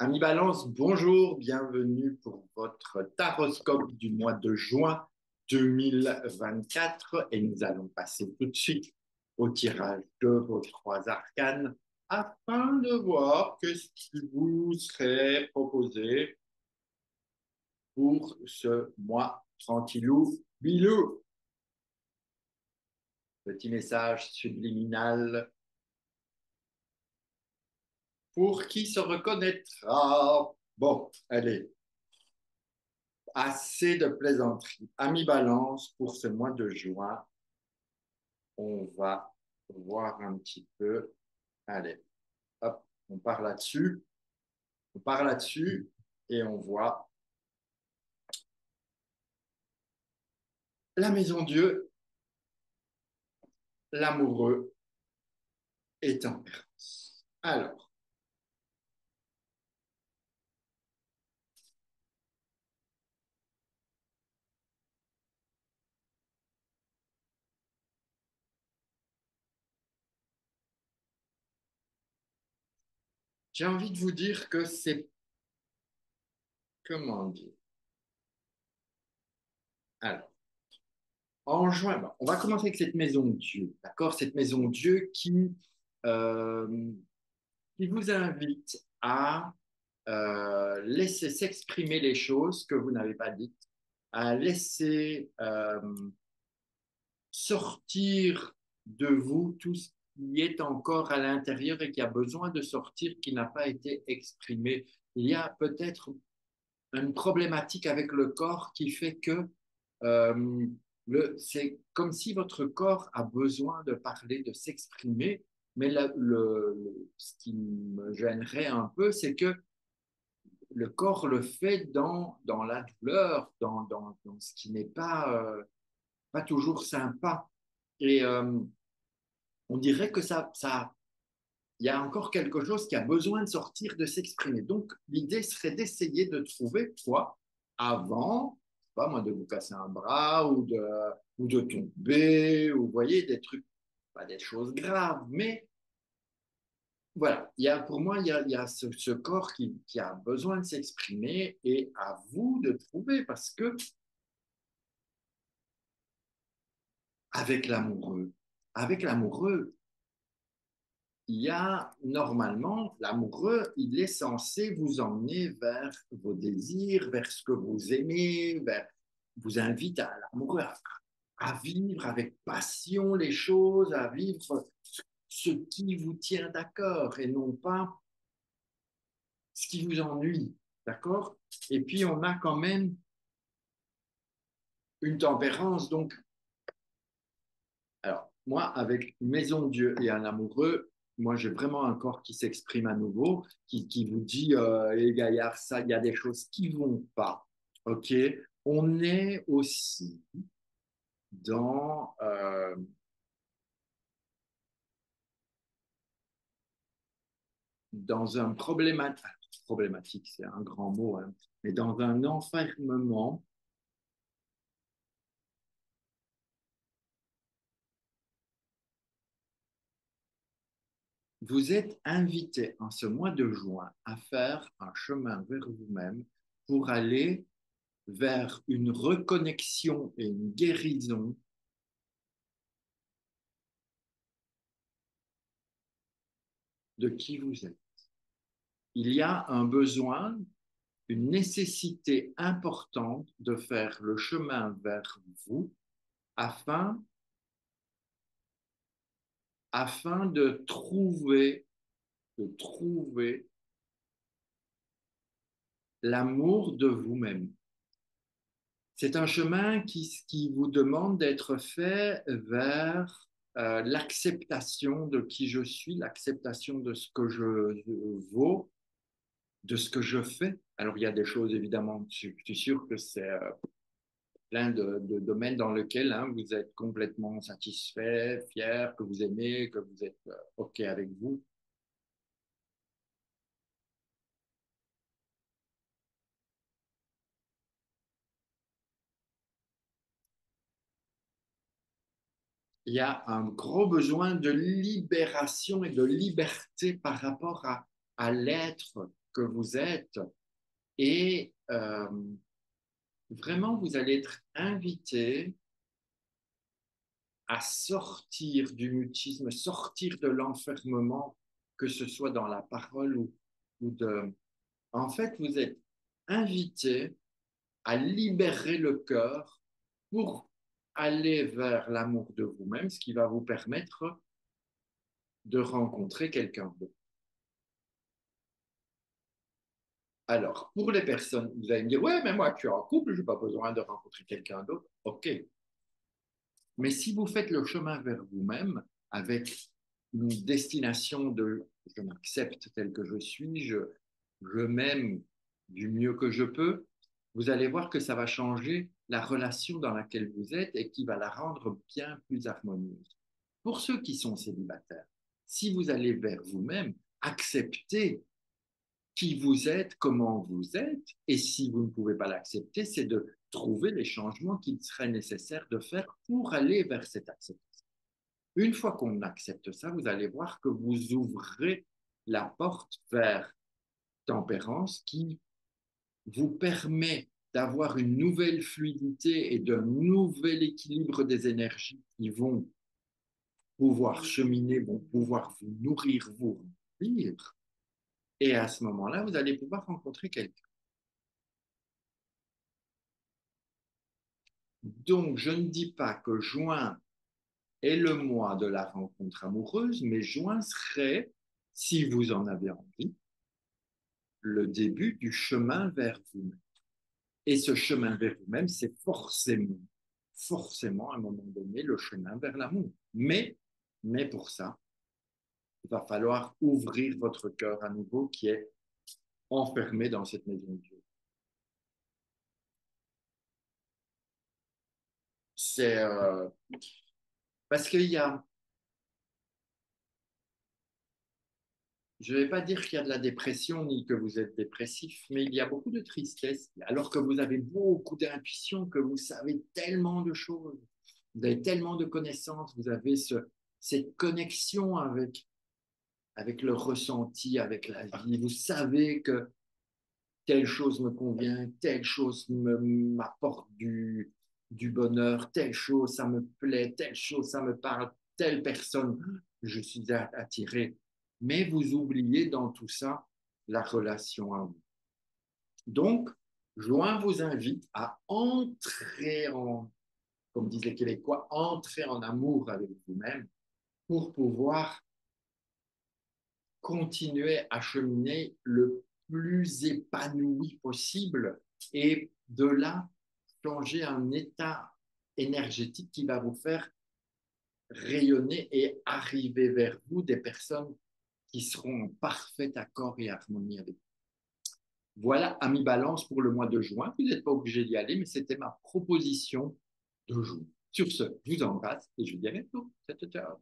Ami Balance, bonjour, bienvenue pour votre taroscope du mois de juin 2024 et nous allons passer tout de suite au tirage de vos trois arcanes afin de voir que ce qui vous serait proposé pour ce mois tranquillou bilou. Petit message subliminal pour qui se reconnaîtra. Bon, allez, assez de plaisanteries. Ami Balance, pour ce mois de juin, on va voir un petit peu. Allez, hop, on part là-dessus. On part là-dessus et on voit la maison Dieu, l'amoureux et tempérance. Alors, j'ai envie de vous dire que c'est, comment dire? Alors, en juin, bon, on va commencer avec cette maison Dieu, d'accord? Cette maison Dieu euh, qui vous invite à laisser s'exprimer les choses que vous n'avez pas dites, à laisser sortir de vous tout ce qui est encore à l'intérieur et qui a besoin de sortir, qui n'a pas été exprimé. Il y a peut-être une problématique avec le corps qui fait que c'est comme si votre corps a besoin de parler, de s'exprimer, mais ce qui me gênerait un peu, c'est que le corps le fait dans la douleur, dans ce qui n'est pas toujours sympa. Et on dirait que il y a encore quelque chose qui a besoin de sortir, de s'exprimer. Donc, l'idée serait d'essayer de trouver, toi, avant, je sais pas moi, de vous casser un bras ou de tomber, ou vous voyez, des trucs, pas des choses graves, mais voilà, pour moi, il y a ce corps qui a besoin de s'exprimer et à vous de trouver parce que avec l'amoureux, avec l'amoureux, il y a normalement, l'amoureux, il est censé vous emmener vers vos désirs, vers ce que vous aimez, vous invite à l'amoureux à vivre avec passion les choses, à vivre ce qui vous tient d'accord et non pas ce qui vous ennuie, d'accord? Et puis, on a quand même une tempérance. Donc, alors, moi, avec Maison Dieu et un amoureux, moi, j'ai vraiment un corps qui s'exprime à nouveau, qui vous dit, les gaillards, ça, il y a des choses qui vont pas, OK? On est aussi dans, dans un problématique, c'est un grand mot, hein, mais dans un enfermement. Vous êtes invité en ce mois de juin à faire un chemin vers vous-même pour aller vers une reconnexion et une guérison de qui vous êtes. Il y a un besoin, une nécessité importante de faire le chemin vers vous afin, afin de trouver l'amour de vous-même. C'est un chemin qui vous demande d'être fait vers l'acceptation de qui je suis, l'acceptation de ce que je vaux, de ce que je fais. Alors, il y a des choses, évidemment, je suis sûr que c'est plein de domaines dans lesquels hein, vous êtes complètement satisfait, fier, que vous aimez, que vous êtes OK avec vous. Il y a un gros besoin de libération et de liberté par rapport à l'être. que vous êtes et vraiment, vous allez être invité à sortir du mutisme, sortir de l'enfermement, que ce soit dans la parole ou de... En fait, vous êtes invité à libérer le cœur pour aller vers l'amour de vous-même, ce qui va vous permettre de rencontrer quelqu'un d'autre. Alors, pour les personnes, vous allez me dire, ouais, mais moi, je suis en couple, je n'ai pas besoin de rencontrer quelqu'un d'autre. OK. Mais si vous faites le chemin vers vous-même avec une destination de je m'accepte tel que je suis, je m'aime du mieux que je peux, vous allez voir que ça va changer la relation dans laquelle vous êtes et qui va la rendre bien plus harmonieuse. Pour ceux qui sont célibataires, si vous allez vers vous-même, acceptez qui vous êtes, comment vous êtes, et si vous ne pouvez pas l'accepter, c'est de trouver les changements qu'il serait nécessaire de faire pour aller vers cette acceptation. Une fois qu'on accepte ça, vous allez voir que vous ouvrez la porte vers tempérance qui vous permet d'avoir une nouvelle fluidité et d'un nouvel équilibre des énergies qui vont pouvoir cheminer, vont pouvoir vous nourrir, vous remplir. Et à ce moment-là, vous allez pouvoir rencontrer quelqu'un. Donc, je ne dis pas que juin est le mois de la rencontre amoureuse, mais juin serait, si vous en avez envie, le début du chemin vers vous-même. Et ce chemin vers vous-même, c'est forcément, à un moment donné, le chemin vers l'amour. Mais pour ça, il va falloir ouvrir votre cœur à nouveau qui est enfermé dans cette maison de Dieu. C'est parce qu'il y a, je ne vais pas dire qu'il y a de la dépression ni que vous êtes dépressif, mais il y a beaucoup de tristesse, alors que vous avez beaucoup d'intuition, que vous savez tellement de choses, vous avez tellement de connaissances, vous avez cette connexion avec le ressenti, avec la vie. Vous savez que telle chose me convient, telle chose m'apporte du bonheur, telle chose, ça me plaît, telle chose, ça me parle, telle personne, je suis attiré. Mais vous oubliez dans tout ça la relation à vous. Donc, Juin vous invite à entrer en, comme disent les Québécois, entrer en amour avec vous-même pour pouvoir continuer à cheminer le plus épanoui possible et de là changer un état énergétique qui va vous faire rayonner et arriver vers vous des personnes qui seront en parfait accord et harmonie avec vous. Voilà, amis Balance pour le mois de juin. Vous n'êtes pas obligé d'y aller, mais c'était ma proposition de juin. Sur ce, je vous embrasse et je vous dis à bientôt. Ciao, ciao.